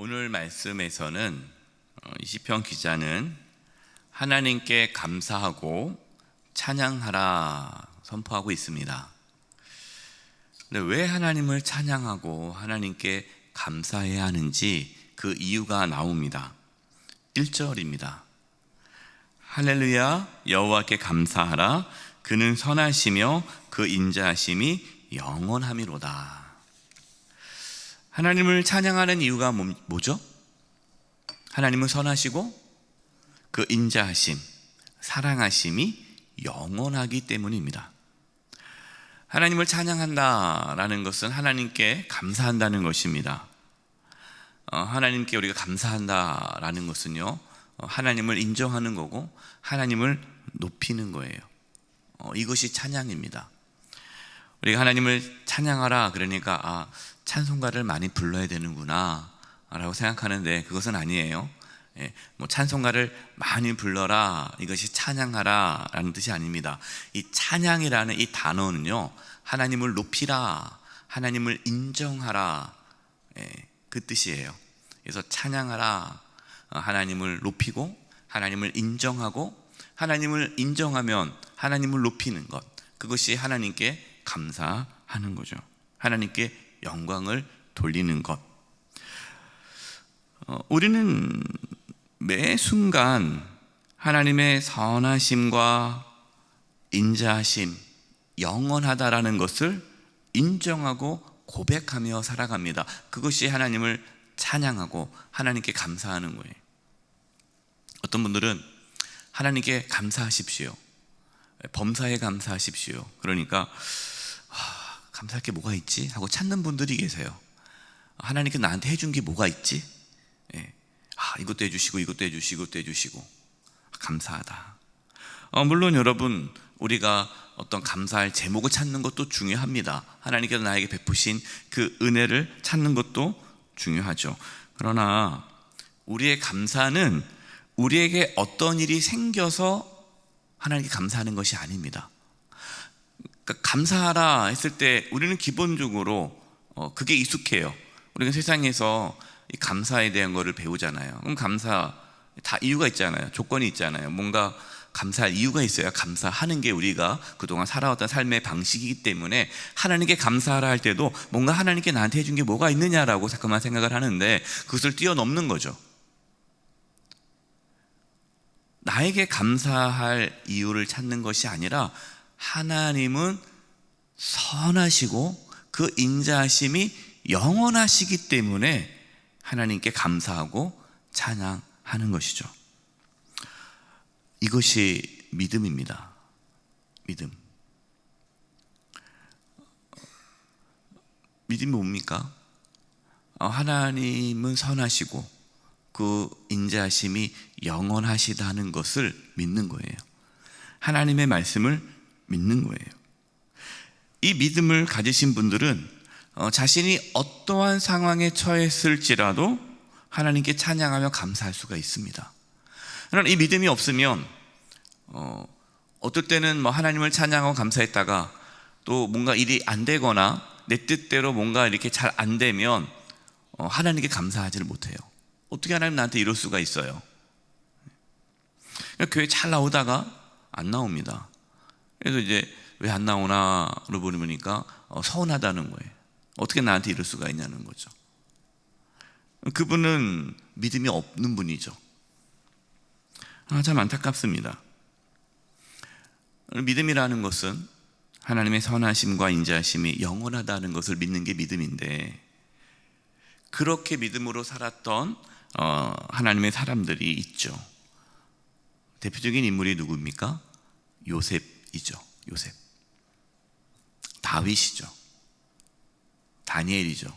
오늘 말씀에서는 이 시편 기자는 하나님께 감사하고 찬양하라 선포하고 있습니다. 근데 왜 하나님을 찬양하고 하나님께 감사해야 하는지 그 이유가 나옵니다. 1절입니다. 할렐루야, 여호와께 감사하라. 그는 선하시며 그 인자하심이 영원함이로다. 하나님을 찬양하는 이유가 뭐죠? 하나님은 선하시고 그 인자하심, 사랑하심이 영원하기 때문입니다. 하나님을 찬양한다라는 것은 하나님께 감사한다는 것입니다. 하나님께 우리가 감사한다라는 것은요, 하나님을 인정하는 거고 하나님을 높이는 거예요. 이것이 찬양입니다. 우리가 하나님을 찬양하라 그러니까 찬송가를 많이 불러야 되는구나 라고 생각하는데 그것은 아니에요. 찬송가를 많이 불러라, 이것이 찬양하라 라는 뜻이 아닙니다. 이 찬양이라는 이 단어는요, 하나님을 높이라, 하나님을 인정하라, 그 뜻이에요. 그래서 찬양하라, 하나님을 높이고 하나님을 인정하고, 하나님을 인정하면 하나님을 높이는 것, 그것이 하나님께 감사하는 거죠. 하나님께 영광을 돌리는 것. 우리는 매 순간 하나님의 선하심과 인자하심, 영원하다라는 것을 인정하고 고백하며 살아갑니다. 그것이 하나님을 찬양하고 하나님께 감사하는 거예요. 어떤 분들은 하나님께 감사하십시오, 범사에 감사하십시오, 그러니까 감사할 게 뭐가 있지? 하고 찾는 분들이 계세요. 하나님께 나한테 해준 게 뭐가 있지? 이것도 해주시고 이것도 해주시고 이것도 해주시고 감사하다. 물론 여러분, 우리가 어떤 감사할 제목을 찾는 것도 중요합니다. 하나님께서 나에게 베푸신 그 은혜를 찾는 것도 중요하죠. 그러나 우리의 감사는 우리에게 어떤 일이 생겨서 하나님께 감사하는 것이 아닙니다. 감사하라 했을 때 우리는 기본적으로 그게 익숙해요. 우리가 세상에서 이 감사에 대한 거를 배우잖아요. 그럼 감사 다 이유가 있잖아요. 조건이 있잖아요. 뭔가 감사할 이유가 있어야 감사하는 게 우리가 그동안 살아왔던 삶의 방식이기 때문에 하나님께 감사하라 할 때도 뭔가 하나님께 나한테 해준 게 뭐가 있느냐라고 잠깐만 생각을 하는데 그것을 뛰어넘는 거죠. 나에게 감사할 이유를 찾는 것이 아니라 하나님은 선하시고 그 인자하심이 영원하시기 때문에 하나님께 감사하고 찬양하는 것이죠. 이것이 믿음입니다. 믿음. 믿음이 뭡니까? 하나님은 선하시고 그 인자하심이 영원하시다는 것을 믿는 거예요. 하나님의 말씀을 믿는 거예요. 이 믿음을 가지신 분들은 자신이 어떠한 상황에 처했을지라도 하나님께 찬양하며 감사할 수가 있습니다. 그러나 이 믿음이 없으면 어떨 때는 하나님을 찬양하고 감사했다가 또 뭔가 일이 안 되거나 내 뜻대로 뭔가 이렇게 잘 안 되면 하나님께 감사하지를 못해요. 어떻게 하나님 나한테 이럴 수가 있어요? 교회 잘 나오다가 안 나옵니다. 그래서 이제 왜 안 나오나로 물으니까 서운하다는 거예요. 어떻게 나한테 이럴 수가 있냐는 거죠. 그분은 믿음이 없는 분이죠. 참 안타깝습니다. 믿음이라는 것은 하나님의 선하심과 인자하심이 영원하다는 것을 믿는 게 믿음인데, 그렇게 믿음으로 살았던 하나님의 사람들이 있죠. 대표적인 인물이 누구입니까? 요셉이죠. 요셉. 다윗이죠. 다니엘이죠.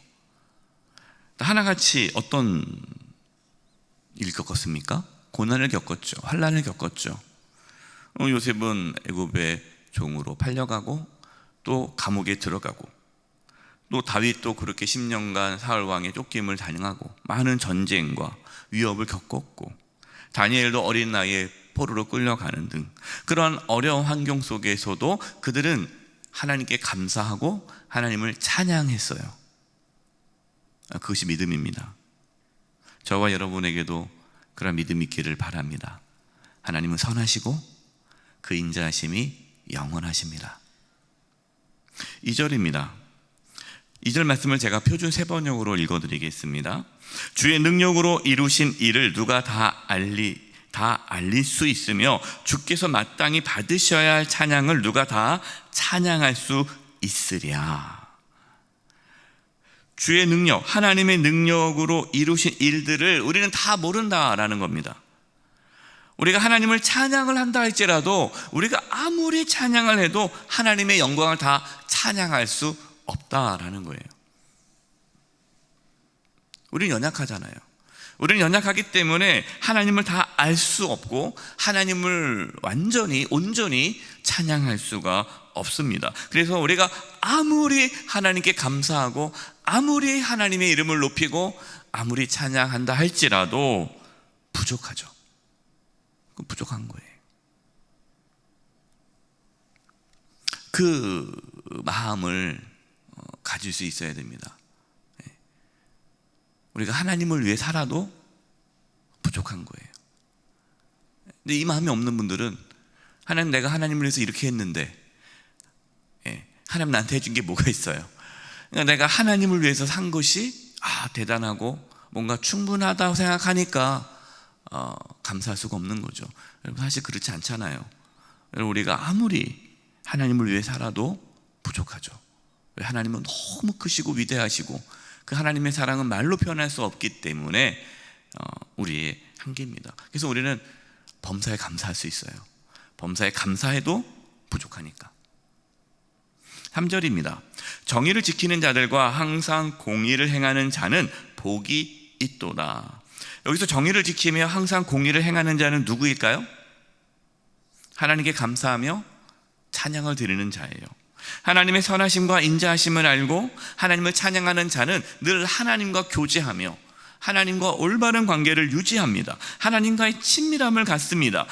하나같이 어떤 일을 겪었습니까? 고난을 겪었죠. 환난을 겪었죠. 요셉은 애굽의 종으로 팔려가고 또 감옥에 들어가고, 또 다윗도 그렇게 10년간 사울 왕의 쫓김을 당하고 많은 전쟁과 위협을 겪었고, 다니엘도 어린 나이에 포로로 끌려가는 등 그런 어려운 환경 속에서도 그들은 하나님께 감사하고 하나님을 찬양했어요. 그것이 믿음입니다. 저와 여러분에게도 그런 믿음이 있기를 바랍니다. 하나님은 선하시고 그 인자하심이 영원하십니다. 2절입니다. 2절 말씀을 제가 표준 세번역으로 읽어드리겠습니다. 주의 능력으로 이루신 일을 누가 다 알릴 수 있으며 주께서 마땅히 받으셔야 할 찬양을 누가 다 찬양할 수 있으랴. 주의 능력, 하나님의 능력으로 이루신 일들을 우리는 다 모른다라는 겁니다. 우리가 하나님을 찬양을 한다 할지라도 우리가 아무리 찬양을 해도 하나님의 영광을 다 찬양할 수 없다라는 거예요. 우리는 연약하잖아요. 우리는 연약하기 때문에 하나님을 다 알 수 없고 하나님을 온전히 찬양할 수가 없습니다. 그래서 우리가 아무리 하나님께 감사하고 아무리 하나님의 이름을 높이고 아무리 찬양한다 할지라도 부족하죠. 부족한 거예요. 그 마음을 가질 수 있어야 됩니다. 우리가 하나님을 위해 살아도 부족한 거예요. 근데 이 마음이 없는 분들은 하나님, 내가 하나님을 위해서 이렇게 했는데 하나님 나한테 해준 게 뭐가 있어요? 그러니까 내가 하나님을 위해서 산 것이 대단하고 뭔가 충분하다고 생각하니까 감사할 수가 없는 거죠. 여러분, 사실 그렇지 않잖아요. 여러분, 우리가 아무리 하나님을 위해 살아도 부족하죠. 하나님은 너무 크시고 위대하시고 그 하나님의 사랑은 말로 표현할 수 없기 때문에 우리의 한계입니다. 그래서 우리는 범사에 감사할 수 있어요. 범사에 감사해도 부족하니까. 3절입니다. 정의를 지키는 자들과 항상 공의를 행하는 자는 복이 있도다. 여기서 정의를 지키며 항상 공의를 행하는 자는 누구일까요? 하나님께 감사하며 찬양을 드리는 자예요. 하나님의 선하심과 인자하심을 알고 하나님을 찬양하는 자는 늘 하나님과 교제하며 하나님과 올바른 관계를 유지합니다. 하나님과의 친밀함을 갖습니다.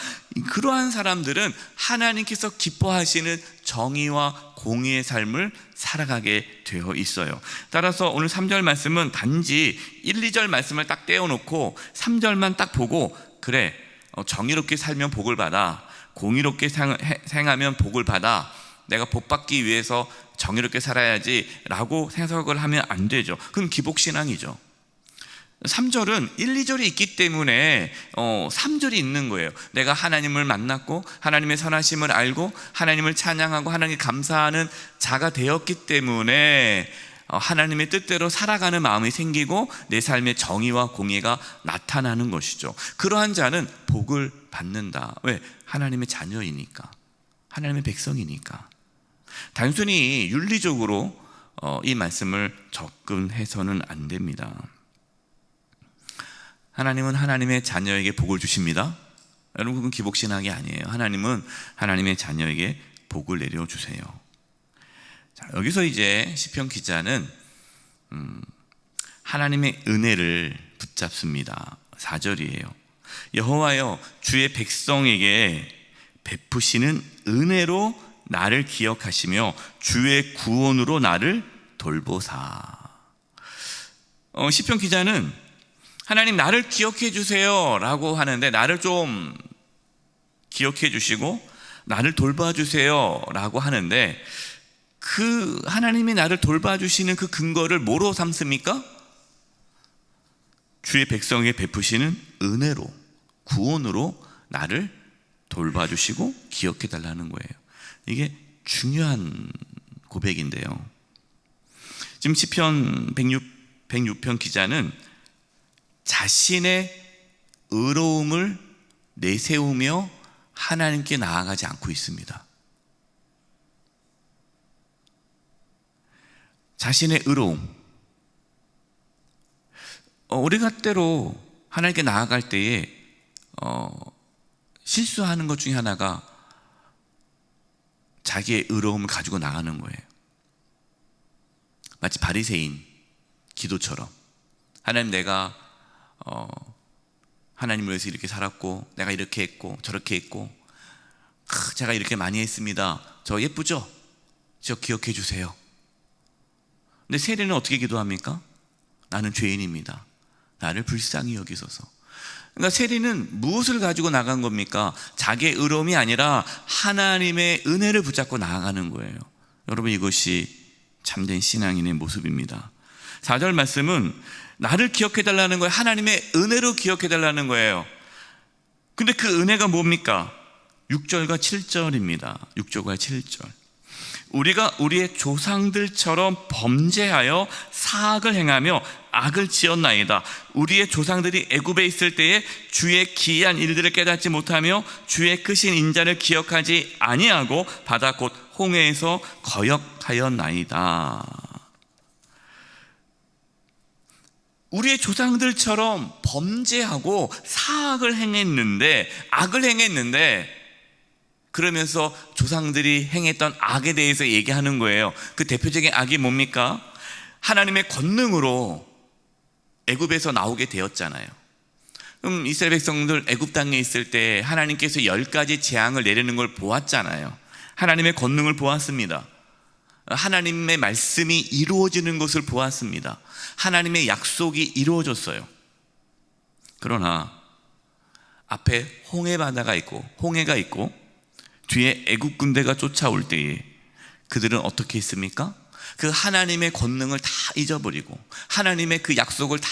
그러한 사람들은 하나님께서 기뻐하시는 정의와 공의의 삶을 살아가게 되어 있어요. 따라서 오늘 3절 말씀은 단지 1, 2절 말씀을 딱 떼어놓고 3절만 딱 보고 그래, 정의롭게 살면 복을 받아, 공의롭게 행하면 복을 받아, 내가 복 받기 위해서 정의롭게 살아야지 라고 생각을 하면 안 되죠. 그건 기복신앙이죠. 3절은 1, 2절이 있기 때문에 3절이 있는 거예요. 내가 하나님을 만났고 하나님의 선하심을 알고 하나님을 찬양하고 하나님께 감사하는 자가 되었기 때문에 하나님의 뜻대로 살아가는 마음이 생기고 내 삶의 정의와 공의가 나타나는 것이죠. 그러한 자는 복을 받는다. 왜? 하나님의 자녀이니까, 하나님의 백성이니까. 단순히 윤리적으로 이 말씀을 접근해서는 안 됩니다. 하나님은 하나님의 자녀에게 복을 주십니다. 여러분, 그건 기복신앙이 아니에요. 하나님은 하나님의 자녀에게 복을 내려주세요. 자, 여기서 이제 시편 기자는 하나님의 은혜를 붙잡습니다. 4절이에요. 여호와여, 주의 백성에게 베푸시는 은혜로 나를 기억하시며 주의 구원으로 나를 돌보사. 시편 기자는 하나님, 나를 기억해 주세요 라고 하는데, 나를 좀 기억해 주시고 나를 돌봐주세요 라고 하는데, 그 하나님이 나를 돌봐주시는 그 근거를 뭐로 삼습니까? 주의 백성에게 베푸시는 은혜로, 구원으로 나를 돌봐주시고 기억해 달라는 거예요. 이게 중요한 고백인데요. 지금 시편 106편 기자는 자신의 의로움을 내세우며 하나님께 나아가지 않고 있습니다. 자신의 의로움. 우리가 때로 하나님께 나아갈 때에 실수하는 것 중에 하나가 자기의 의로움을 가지고 나가는 거예요. 마치 바리새인 기도처럼, 하나님, 내가 하나님을 위해서 이렇게 살았고 내가 이렇게 했고 저렇게 했고 제가 이렇게 많이 했습니다. 저 예쁘죠? 저 기억해 주세요. 근데 세례는 어떻게 기도합니까? 나는 죄인입니다. 나를 불쌍히 여기소서. 그러니까 세리는 무엇을 가지고 나간 겁니까? 자기의 의로움이 아니라 하나님의 은혜를 붙잡고 나아가는 거예요. 여러분, 이것이 참된 신앙인의 모습입니다. 4절 말씀은 나를 기억해달라는 거예요. 하나님의 은혜로 기억해달라는 거예요. 근데 그 은혜가 뭡니까? 6절과 7절입니다. 6절과 7절. 우리가 우리의 조상들처럼 범죄하여 사악을 행하며 악을 지었나이다. 우리의 조상들이 애굽에 있을 때에 주의 기이한 일들을 깨닫지 못하며 주의 크신 인자를 기억하지 아니하고 바다 곧 홍해에서 거역하였나이다. 우리의 조상들처럼 범죄하고 사악을 행했는데, 악을 행했는데, 그러면서 조상들이 행했던 악에 대해서 얘기하는 거예요. 그 대표적인 악이 뭡니까? 하나님의 권능으로 애굽에서 나오게 되었잖아요. 그럼 이스라엘 백성들 애굽 땅에 있을 때 하나님께서 10가지 재앙을 내리는 걸 보았잖아요. 하나님의 권능을 보았습니다. 하나님의 말씀이 이루어지는 것을 보았습니다. 하나님의 약속이 이루어졌어요. 그러나 앞에 홍해 바다가 있고 홍해가 있고 뒤에 애국 군대가 쫓아올 때에 그들은 어떻게 했습니까? 그 하나님의 권능을 다 잊어버리고 하나님의 그 약속을 다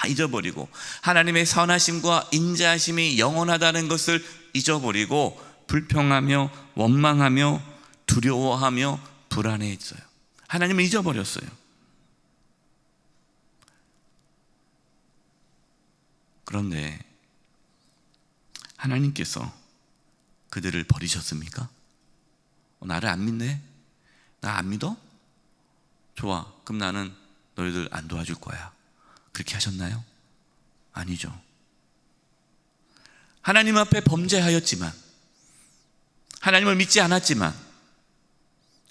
잊어버리고 하나님의 선하심과 인자하심이 영원하다는 것을 잊어버리고 불평하며 원망하며 두려워하며 불안해했어요. 하나님을 잊어버렸어요. 그런데 하나님께서 그들을 버리셨습니까? 나를 안 믿네? 나 안 믿어? 좋아, 그럼 나는 너희들 안 도와줄 거야. 그렇게 하셨나요? 아니죠. 하나님 앞에 범죄하였지만, 하나님을 믿지 않았지만,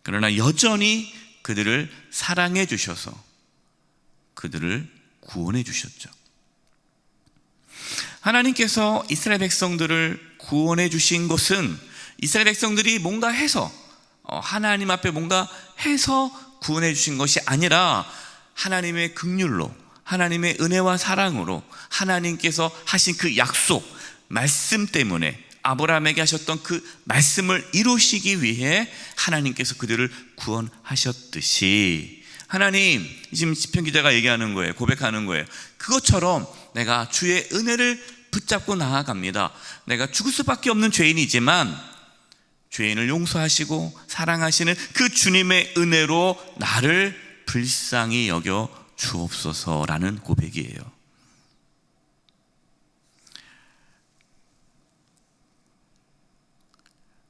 그러나 여전히 그들을 사랑해 주셔서 그들을 구원해 주셨죠. 하나님께서 이스라엘 백성들을 구원해 주신 것은 이스라엘 백성들이 뭔가 해서 하나님 앞에 뭔가 해서 구원해 주신 것이 아니라 하나님의 긍휼로, 하나님의 은혜와 사랑으로 하나님께서 하신 그 약속, 말씀 때문에 아브라함에게 하셨던 그 말씀을 이루시기 위해 하나님께서 그들을 구원하셨듯이 하나님, 지금 시편 기자가 얘기하는 거예요. 고백하는 거예요. 그것처럼 내가 주의 은혜를 붙잡고 나아갑니다. 내가 죽을 수밖에 없는 죄인이지만 죄인을 용서하시고 사랑하시는 그 주님의 은혜로 나를 불쌍히 여겨 주옵소서라는 고백이에요.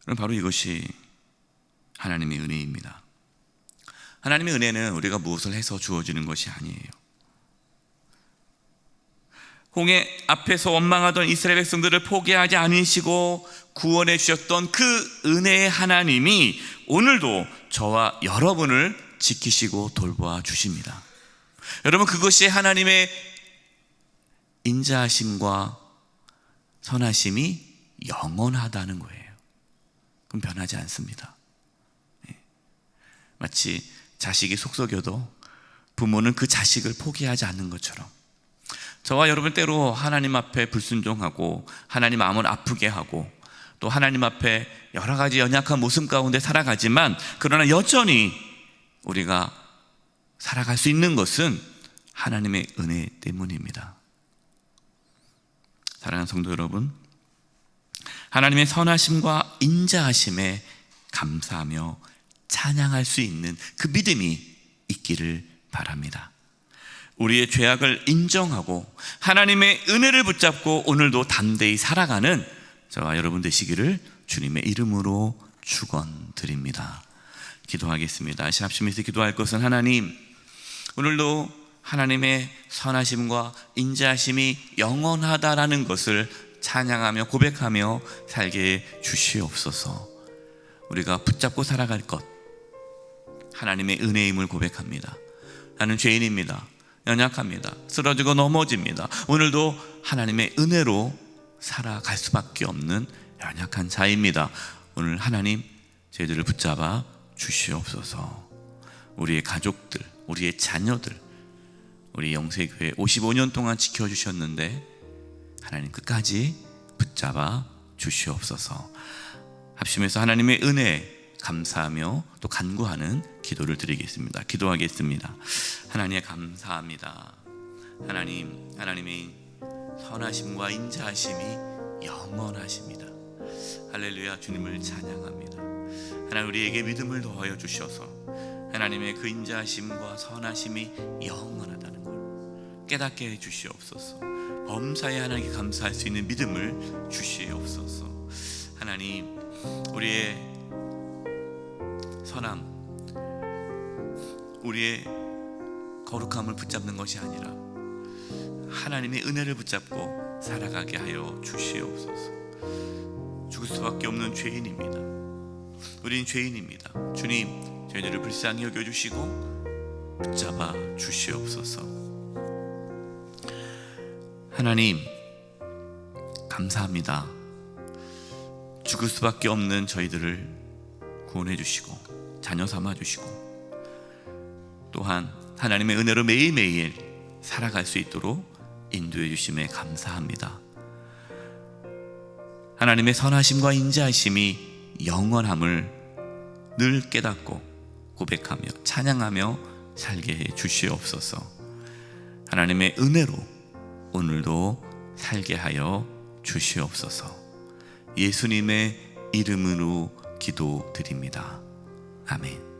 그럼 바로 이것이 하나님의 은혜입니다. 하나님의 은혜는 우리가 무엇을 해서 주어지는 것이 아니에요. 홍해 앞에서 원망하던 이스라엘 백성들을 포기하지 않으시고 구원해 주셨던 그 은혜의 하나님이 오늘도 저와 여러분을 지키시고 돌보아 주십니다. 여러분, 그것이 하나님의 인자하심과 선하심이 영원하다는 거예요. 그럼 변하지 않습니다. 마치 자식이 속썩여도 부모는 그 자식을 포기하지 않는 것처럼 저와 여러분 때로 하나님 앞에 불순종하고 하나님 마음을 아프게 하고 또 하나님 앞에 여러 가지 연약한 모습 가운데 살아가지만 그러나 여전히 우리가 살아갈 수 있는 것은 하나님의 은혜 때문입니다. 사랑하는 성도 여러분, 하나님의 선하심과 인자하심에 감사하며 찬양할 수 있는 그 믿음이 있기를 바랍니다. 우리의 죄악을 인정하고 하나님의 은혜를 붙잡고 오늘도 담대히 살아가는 저와 여러분 되시기를 주님의 이름으로 축원드립니다. 기도하겠습니다. 다시 합심해서 기도할 것은 하나님, 오늘도 하나님의 선하심과 인자하심이 영원하다라는 것을 찬양하며 고백하며 살게 주시옵소서. 우리가 붙잡고 살아갈 것, 하나님의 은혜임을 고백합니다. 나는 죄인입니다. 연약합니다. 쓰러지고 넘어집니다. 오늘도 하나님의 은혜로 살아갈 수밖에 없는 연약한 자입니다. 오늘 하나님 저희들을 붙잡아 주시옵소서. 우리의 가족들, 우리의 자녀들, 우리 영세교회 55년 동안 지켜주셨는데 하나님 끝까지 붙잡아 주시옵소서. 합심해서 하나님의 은혜 감사하며 또 간구하는 기도를 드리겠습니다. 기도하겠습니다. 하나님 감사합니다. 하나님의 선하심과 인자하심이 영원하십니다. 할렐루야. 주님을 찬양합니다. 하나님 우리에게 믿음을 더하여 주셔서 하나님의 그 인자하심과 선하심이 영원하다는 걸 깨닫게 해 주시옵소서. 범사에 하나님께 감사할 수 있는 믿음을 주시옵소서. 하나님 우리의 선함, 우리의 거룩함을 붙잡는 것이 아니라 하나님의 은혜를 붙잡고 살아가게 하여 주시옵소서. 죽을 수밖에 없는 죄인입니다. 우린 죄인입니다. 주님, 저희들을 불쌍히 여겨주시고 붙잡아 주시옵소서. 하나님 감사합니다. 죽을 수밖에 없는 저희들을 구원해 주시고 자녀 삼아 주시고 또한 하나님의 은혜로 매일매일 살아갈 수 있도록 인도해 주심에 감사합니다. 하나님의 선하심과 인자하심이 영원함을 늘 깨닫고 고백하며 찬양하며 살게 해 주시옵소서. 하나님의 은혜로 오늘도 살게 하여 주시옵소서. 예수님의 이름으로 기도드립니다. 아멘.